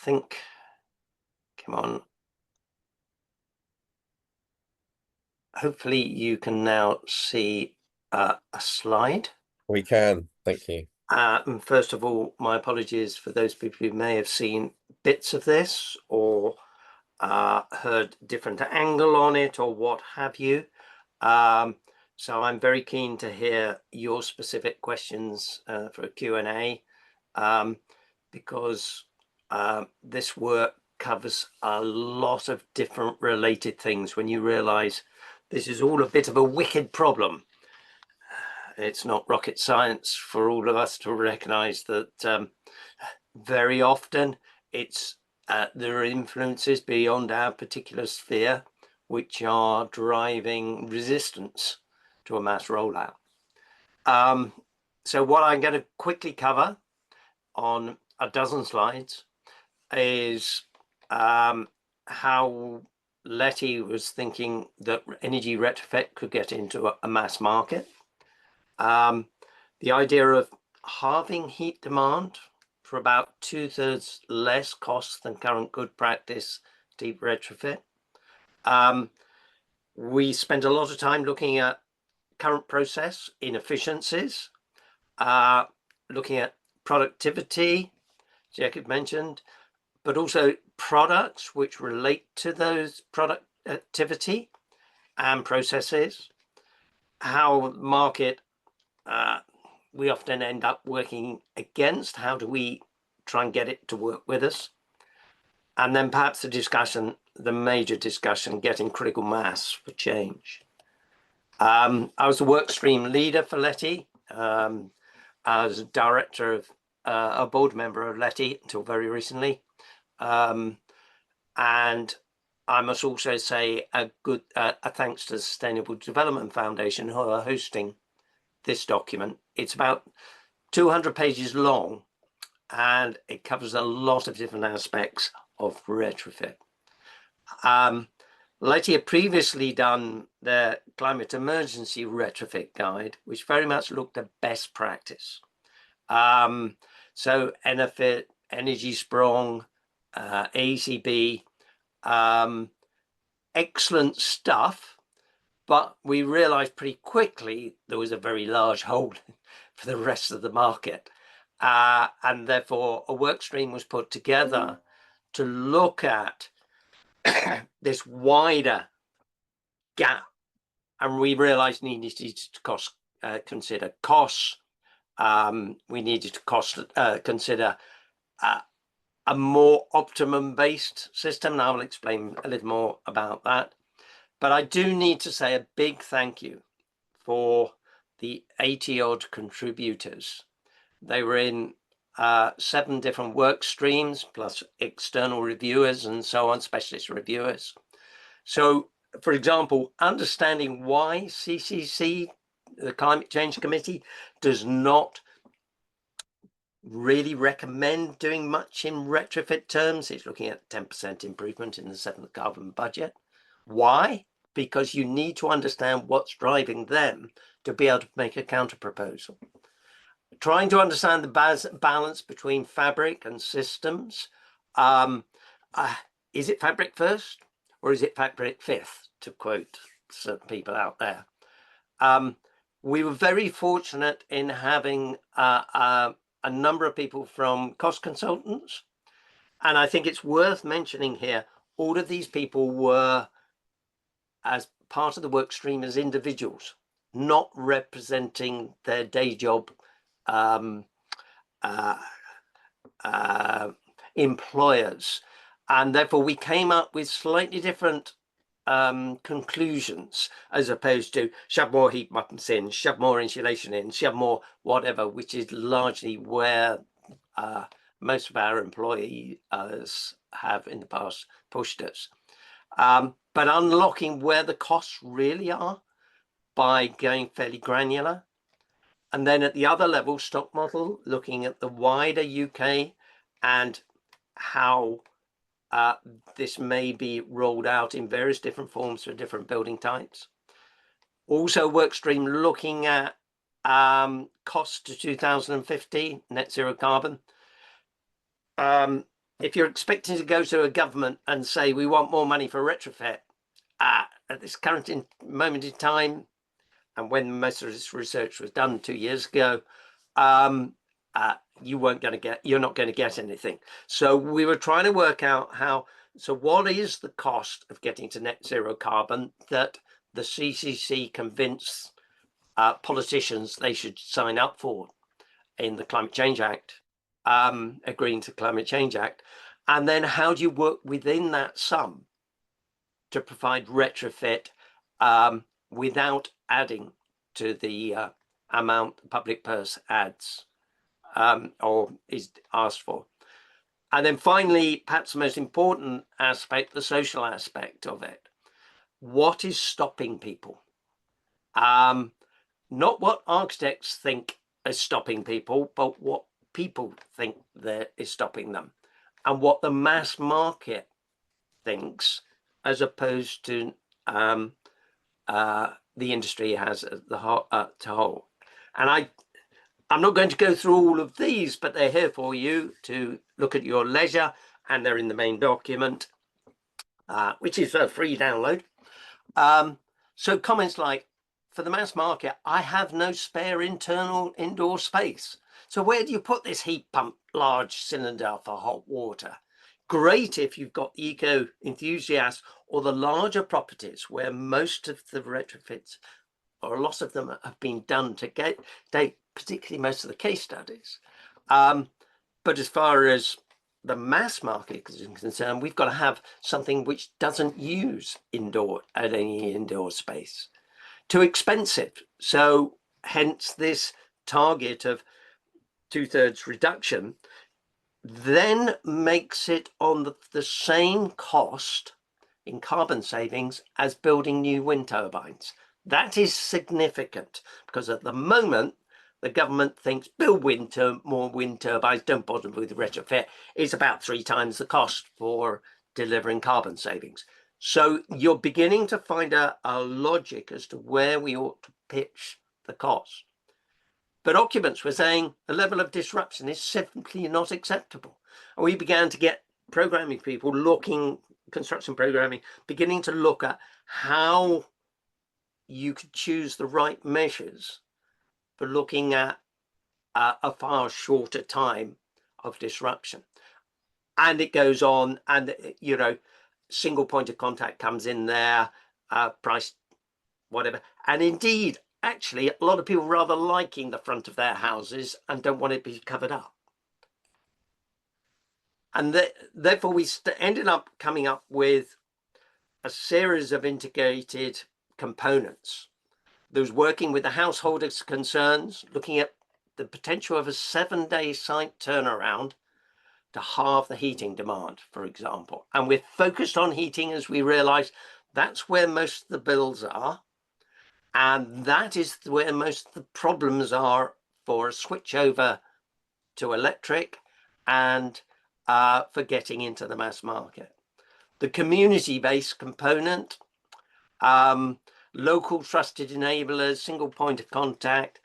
think, come on. Hopefully you can now see a slide. We can, thank you. And first of all, my apologies for those people who may have seen bits of this or heard different angle on it or what have you. So I'm very keen to hear your specific questions for a Q&A because this work covers a lot of different related things. When you realize this is all a bit of a wicked problem, it's not rocket science for all of us to recognize that very often there are influences beyond our particular sphere which are driving resistance to a mass rollout. So what I'm going to quickly cover on a dozen slides is how Letty was thinking that energy retrofit could get into a mass market. The idea of halving heat demand for about 2/3 less cost than current good practice deep retrofit. We spent a lot of time looking at current process inefficiencies, looking at productivity, Jacob mentioned, but also products which relate to those productivity and processes, how market we often end up working against, how do we try and get it to work with us, and then perhaps the discussion, the major discussion, getting critical mass for change. I was the work stream leader for Letty. I was a director of a board member of Letty until very recently. And I must also say a thanks to the Sustainable Development Foundation who are hosting this document. It's about 200 pages long and it covers a lot of different aspects of retrofit. Letty had previously done their climate emergency retrofit guide, which very much looked at best practice. So Enefit, Energy Sprong, ACB, excellent stuff, but we realized pretty quickly there was a very large hole for the rest of the market. And therefore a work stream was put together to look at this wider gap, and we realized we needed to consider costs. We needed to consider a more optimum based system, and I will explain a little more about that. But I do need to say a big thank you for the 80 odd contributors. They were in 7 different work streams, plus external reviewers and so on, specialist reviewers. So, for example, understanding why CCC, the Climate Change Committee, does not really recommend doing much in retrofit terms. It's looking at 10% improvement in the 7th carbon budget. Why? Because you need to understand what's driving them to be able to make a counter proposal. Trying to understand the balance between fabric and systems. Is it fabric first or is it fabric fifth, to quote certain people out there? We were very fortunate in having a number of people from cost consultants. And I think it's worth mentioning here, all of these people were as part of the work stream as individuals, not representing their day job employers, and therefore we came up with slightly different conclusions, as opposed to shove more heat pumps in, shove more insulation in, shove more whatever, which is largely where most of our employees have in the past pushed us. But unlocking where the costs really are by going fairly granular. And then at the other level, stock model, looking at the wider UK and how this may be rolled out in various different forms for different building types. Also work stream looking at costs to 2050, net zero carbon. if you're expecting to go to a government and say we want more money for retrofit at this current moment in time, and when most of this research was done 2 years ago, you're not going to get anything. So we were trying to work out how. So what is the cost of getting to net zero carbon that the CCC convinced politicians they should sign up for in the Climate Change Act, agreeing to Climate Change Act, and then how do you work within that sum to provide retrofit without adding to the amount the public purse adds or is asked for. And then finally, perhaps the most important aspect, the social aspect of it. What is stopping people? Not what architects think is stopping people, but what people think that is stopping them, and what the mass market thinks, as opposed to the industry has the whole. And I'm not going to go through all of these, but they're here for you to look at your leisure, and they're in the main document, which is a free download. So comments like, for the mass market, I have no spare internal indoor space. So where do you put this heat pump large cylinder for hot water? Great if you've got eco enthusiasts or the larger properties where most of the retrofits, or a lot of them, have been done to date, particularly most of the case studies. But as far as the mass market is concerned, we've got to have something which doesn't use any indoor space. Too expensive. So hence this target of 2/3 reduction then makes it on the same cost in carbon savings as building new wind turbines. That is significant because at the moment, the government thinks build more wind turbines, don't bother with retrofit. It's about 3 times the cost for delivering carbon savings. So you're beginning to find a logic as to where we ought to pitch the cost. But occupants were saying the level of disruption is simply not acceptable. And we began to get programming people construction programming, beginning to look at how you could choose the right measures for looking at a far shorter time of disruption. And it goes on, and single point of contact comes in there, price, whatever. And indeed, actually, a lot of people rather liking the front of their houses and don't want it to be covered up. And therefore, we ended up coming up with a series of integrated components. There was working with the householders' concerns, looking at the potential of a 7-day site turnaround to halve the heating demand, for example. And we're focused on heating as we realize that's where most of the bills are. And that is where most of the problems are for a switch over to electric and for getting into the mass market. The community-based component, local trusted enablers, single point of contact.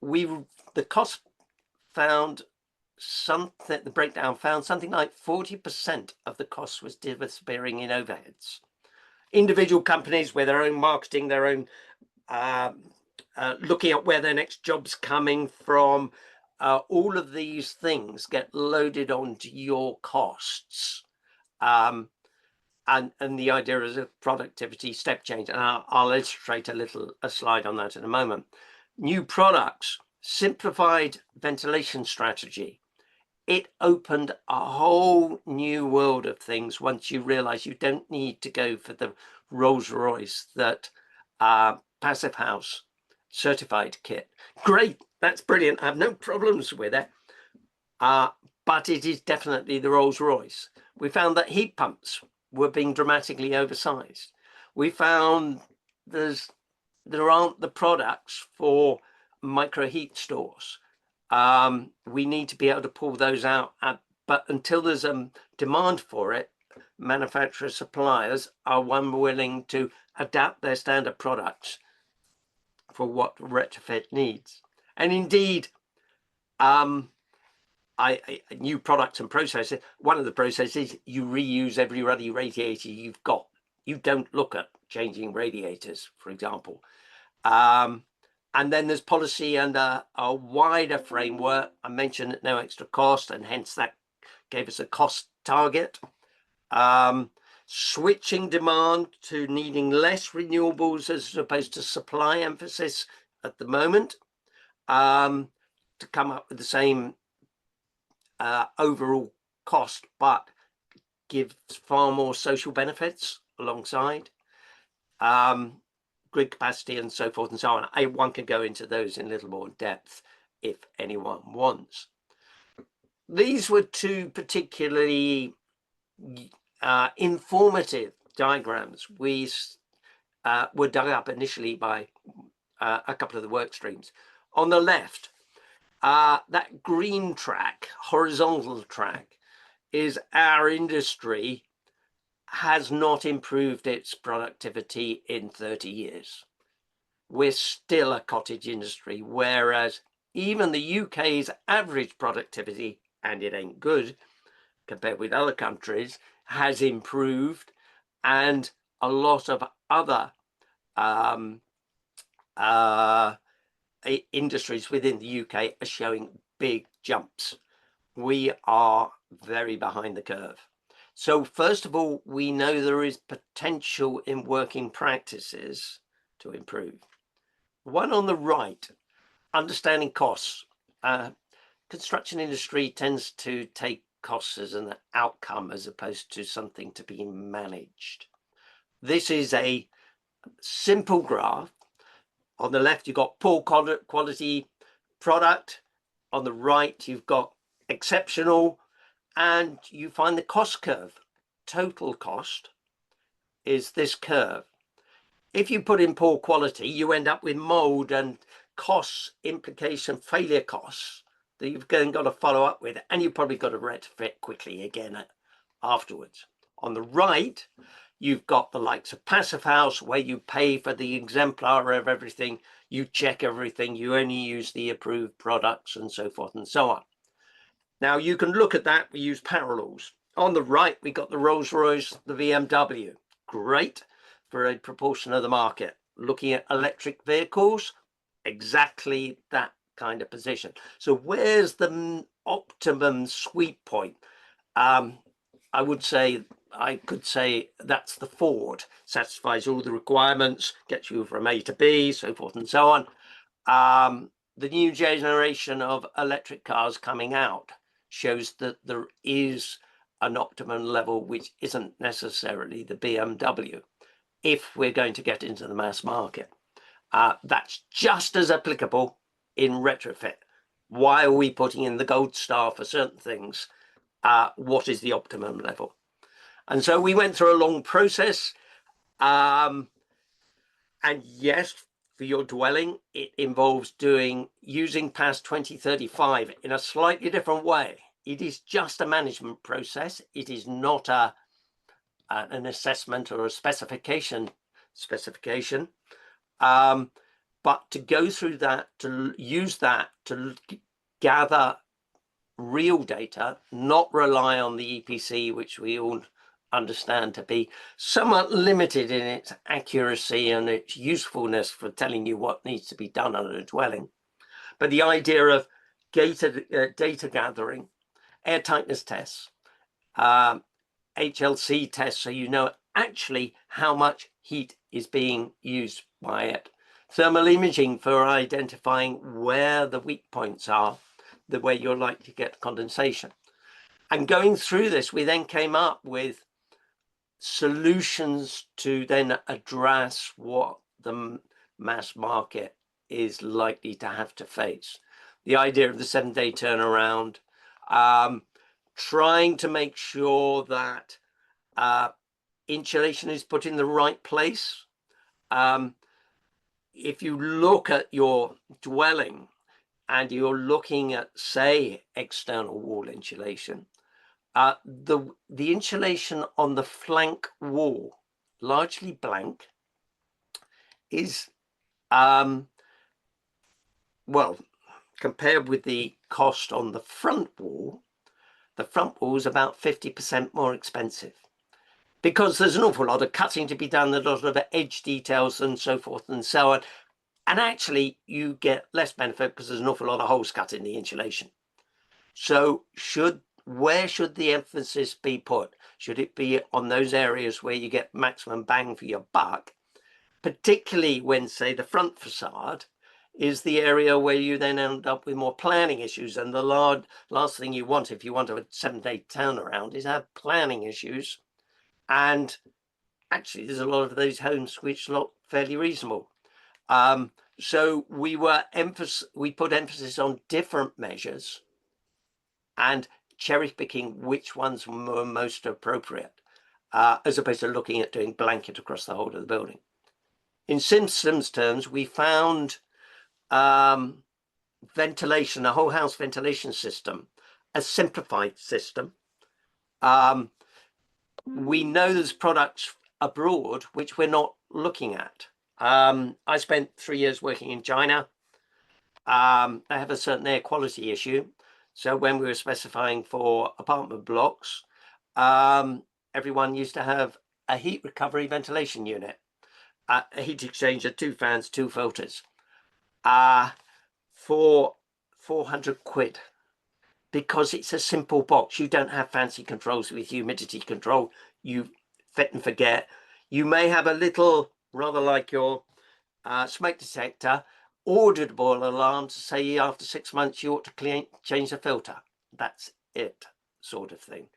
The cost found something, the breakdown found something like 40% of the cost was disappearing in overheads. Individual companies with their own marketing, their own looking at where their next job's coming from, all of these things get loaded onto your costs. And the idea is a productivity step change. And I'll illustrate a slide on that in a moment. New products, simplified ventilation strategy. It opened a whole new world of things once you realize you don't need to go for the Rolls Royce that Passive House certified kit. Great, that's brilliant. I have no problems with it. But it is definitely the Rolls Royce. We found that heat pumps were being dramatically oversized. We found there aren't the products for micro heat stores. We need to be able to pull those out, but until there's a demand for it, manufacturer suppliers are unwilling to adapt their standard products for what retrofit needs. And indeed, new products and processes. One of the processes, you reuse every ruddy radiator you've got. You don't look at changing radiators, for example. And then there's policy and a wider framework. I mentioned at no extra cost, and hence that gave us a cost target. Switching demand to needing less renewables as opposed to supply emphasis at the moment, to come up with the same overall cost, but gives far more social benefits alongside, grid capacity and so forth and so on. One can go into those in a little more depth if anyone wants. These were two particularly informative diagrams. We were dug up initially by a couple of the work streams. On the left, that green track, horizontal track, is our industry has not improved its productivity in 30 years. We're still a cottage industry, whereas even the UK's average productivity, and it ain't good compared with other countries, has improved, and a lot of other industries within the UK are showing big jumps. We are very behind the curve. So first of all, we know there is potential in working practices to improve. One on the right, understanding costs. Construction industry tends to take costs as an outcome as opposed to something to be managed. This is a simple graph. On the left, you've got poor quality product. On the right, you've got exceptional, and you find the cost curve. Total cost is this curve. If you put in poor quality, you end up with mold and costs, implication, failure costs that you've then got to follow up with, and you've probably got to retrofit quickly again afterwards. On the right, you've got the likes of Passive House, where you pay for the exemplar of everything, you check everything, you only use the approved products, and so forth and so on. Now you can look at that, we use parallels. On the right, we got the Rolls-Royce, the BMW. Great for a proportion of the market. Looking at electric vehicles, exactly that kind of position. So where's the optimum sweet point? I could say that's the Ford. Satisfies all the requirements, gets you from A to B, so forth and so on. The new generation of electric cars coming out shows that there is an optimum level, which isn't necessarily the BMW, if we're going to get into the mass market. That's just as applicable in retrofit. Why are we putting in the gold star for certain things? What is the optimum level? And so we went through a long process. And yes, for your dwelling, it involves using past 2035 in a slightly different way. It is just a management process. It is not an assessment or a specification. But to go through that, to use that to gather real data, not rely on the EPC, which we all understand to be somewhat limited in its accuracy and its usefulness for telling you what needs to be done on a dwelling. But the idea of data gathering, air tightness tests, HLC tests, so you know actually how much heat is being used by it. Thermal imaging for identifying where the weak points are, where you're likely to get condensation. And going through this, we then came up with solutions to then address what the mass market is likely to have to face. The idea of the 7-day turnaround, trying to make sure that insulation is put in the right place. If you look at your dwelling and you're looking at, say, external wall insulation, the insulation on the flank wall, largely blank, is well, compared with the cost on the front wall is about 50% more expensive, because there's an awful lot of cutting to be done, a lot of edge details and so forth and so on. And actually you get less benefit because there's an awful lot of holes cut in the insulation. So where should the emphasis be put? Should it be on those areas where you get maximum bang for your buck, particularly when, say, the front facade is the area where you then end up with more planning issues? And the last thing you want, if you want a 7-day turnaround, is have planning issues. And actually there's a lot of those homes which look fairly reasonable. So we put emphasis on different measures and cherry picking which ones were most appropriate, as opposed to looking at doing blanket across the whole of the building. In systems terms, we found ventilation, a whole house ventilation system, a simplified system. We know there's products abroad which we're not looking at. I spent 3 years working in China. They have a certain air quality issue. So when we were specifying for apartment blocks, everyone used to have a heat recovery ventilation unit, a heat exchanger, 2 fans, 2 filters, for 400 quid, because it's a simple box. You don't have fancy controls with humidity control. You fit and forget. You may have a little, rather like your smoke detector, auditable alarm to say after 6 months you ought to change the filter. That's it, sort of thing.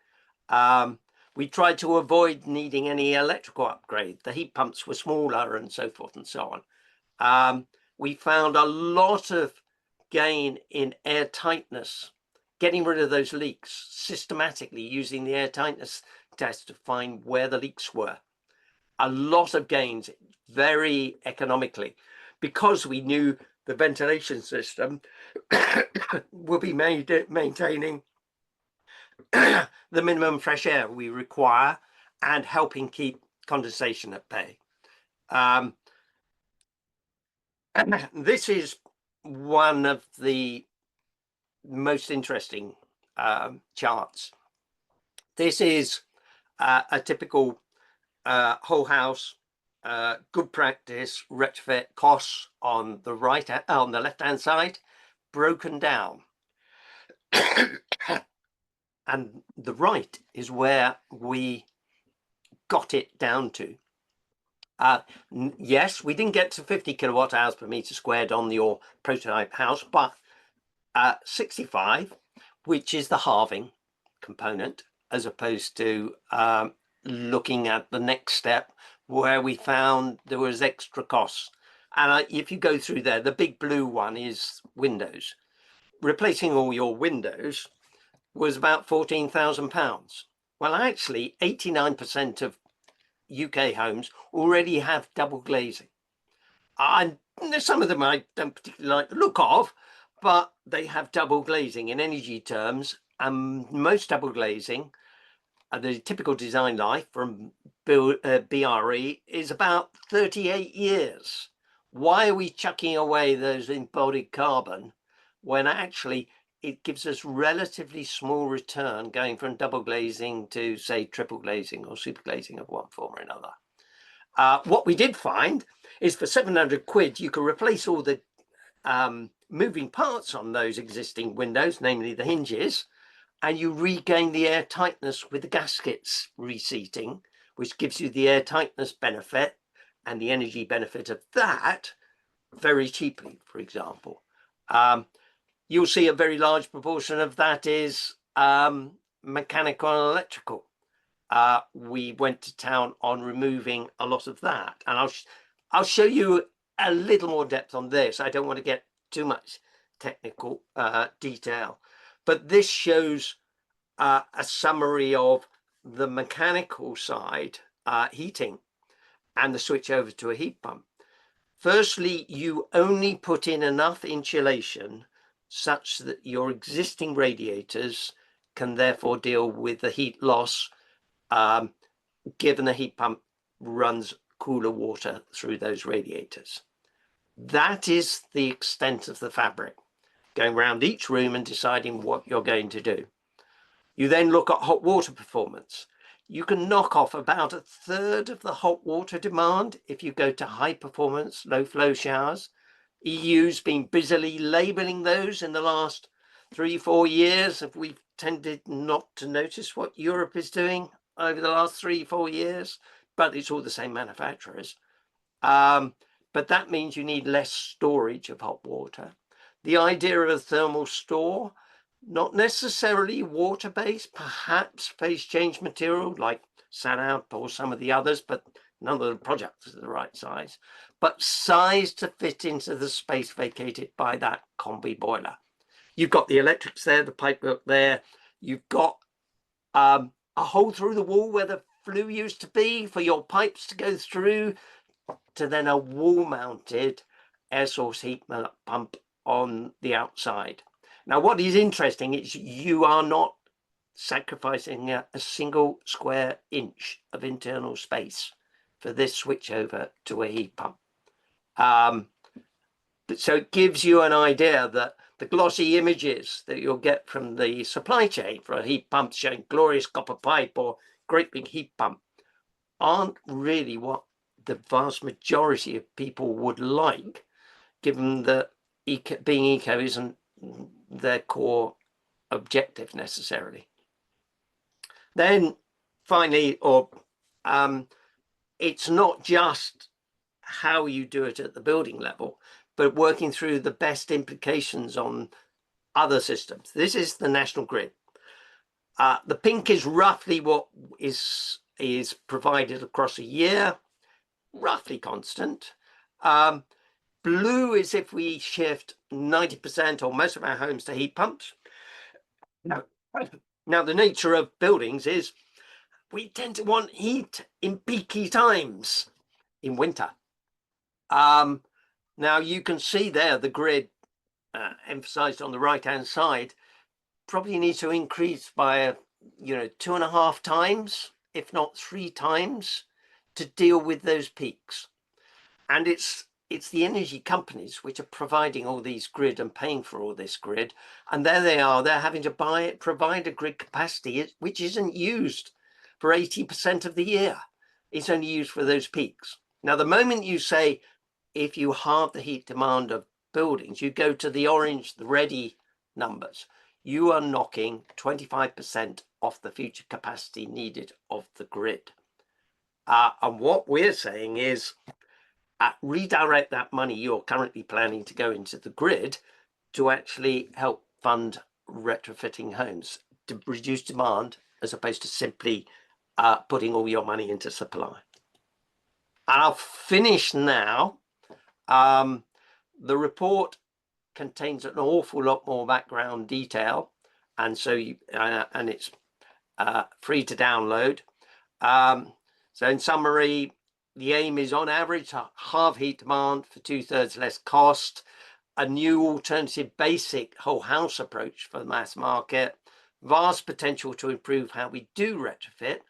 We tried to avoid needing any electrical upgrade. The heat pumps were smaller and so forth and so on. We found a lot of gain in air tightness, getting rid of those leaks, systematically using the air tightness test to find where the leaks were. A lot of gains, very economically, because we knew the ventilation system will be maintaining the minimum fresh air we require and helping keep condensation at bay. This is one of the most interesting charts. This is a typical whole house good practice retrofit costs on the left hand side, broken down. And the right is where we got it down to. Yes, we didn't get to 50 kilowatt hours per meter squared on your prototype house, but 65, which is the halving component, as opposed to looking at the next step where we found there was extra costs. And if you go through there, the big blue one is windows. Replacing all your windows was about £14,000. Well, actually 89% of UK homes already have double glazing. And some of them I don't particularly like the look of, but they have double glazing in energy terms. And most double glazing, the typical design life from BRE is about 38 years. Why are we chucking away those embodied carbon when actually it gives us relatively small return going from double glazing to, say, triple glazing or super glazing of one form or another? What we did find is for 700 quid, you can replace all the moving parts on those existing windows, namely the hinges, and you regain the air tightness with the gaskets reseating, which gives you the air tightness benefit and the energy benefit of that very cheaply, for example. You'll see a very large proportion of that is mechanical and electrical. We went to town on removing a lot of that, and I'll show you a little more depth on this. I don't want to get too much technical detail, but this shows a summary of the mechanical side, heating, and the switch over to a heat pump. Firstly, you only put in enough insulation such that your existing radiators can therefore deal with the heat loss, given the heat pump runs cooler water through those radiators. That is the extent of the fabric. going around each room and deciding what you're going to do. You then look at hot water performance. You can knock off about 1/3 of the hot water demand if you go to high performance, low flow showers. EU's been busily labeling those in the last 3-4 years. If we've tended not to notice what Europe is doing over the last 3-4 years, but it's all the same manufacturers. But that means you need less storage of hot water. The idea of a thermal store, not necessarily water-based, perhaps phase change material like SANAP or some of the others, but none of the projects are the right size, but size to fit into the space vacated by that combi boiler. You've got the electrics there, the pipework there. You've got a hole through the wall where the flue used to be for your pipes to go through, to then a wall-mounted air source heat pump on the outside. Now, what is interesting is you are not sacrificing a single square inch of internal space for this switch over to a heat pump. So it gives you an idea that the glossy images that you'll get from the supply chain for a heat pump showing glorious copper pipe or great big heat pump aren't really what the vast majority of people would like, given that being eco isn't their core objective necessarily. Then finally, it's not just how you do it at the building level, but working through the best implications on other systems. This is the national grid. The pink is roughly what is provided across a year, roughly constant. Blue is if we shift 90% or most of our homes to heat pumps. Now, the nature of buildings is we tend to want heat in peaky times in winter. Now, you can see there the grid emphasized on the right-hand side probably needs to increase by 2.5 times, if not 3 times, to deal with those peaks. And it's the energy companies which are providing all these grid and paying for all this grid. And there they are, they're having to provide a grid capacity which isn't used for 80% of the year. It's only used for those peaks. Now, the moment you say, if you halve the heat demand of buildings, you go to the orange, the ready numbers, you are knocking 25% off the future capacity needed of the grid. And what we're saying is, redirect that money you're currently planning to go into the grid to actually help fund retrofitting homes to reduce demand, as opposed to simply putting all your money into supply. And I'll finish now. The report contains an awful lot more background detail, and so and it's free to download. So in summary, the aim is on average to halve heat demand for 2/3 less cost, a new alternative basic whole house approach for the mass market, vast potential to improve how we do retrofit,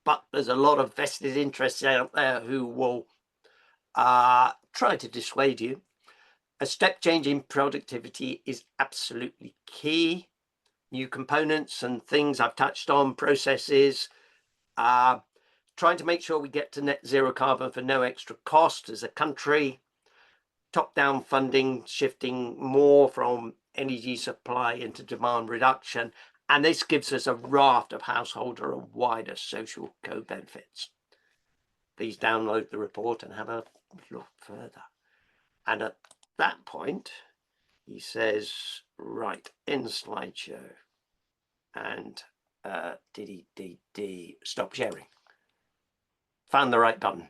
but there's a lot of vested interests out there who will try to dissuade you. A step change in productivity is absolutely key. New components and things I've touched on, processes, trying to make sure we get to net zero carbon for no extra cost as a country, top-down funding, shifting more from energy supply into demand reduction, and this gives us a raft of householder and wider social co-benefits. Please download the report and have a look further. And at that point, he says, right, end slideshow, and stop sharing. Found the right button.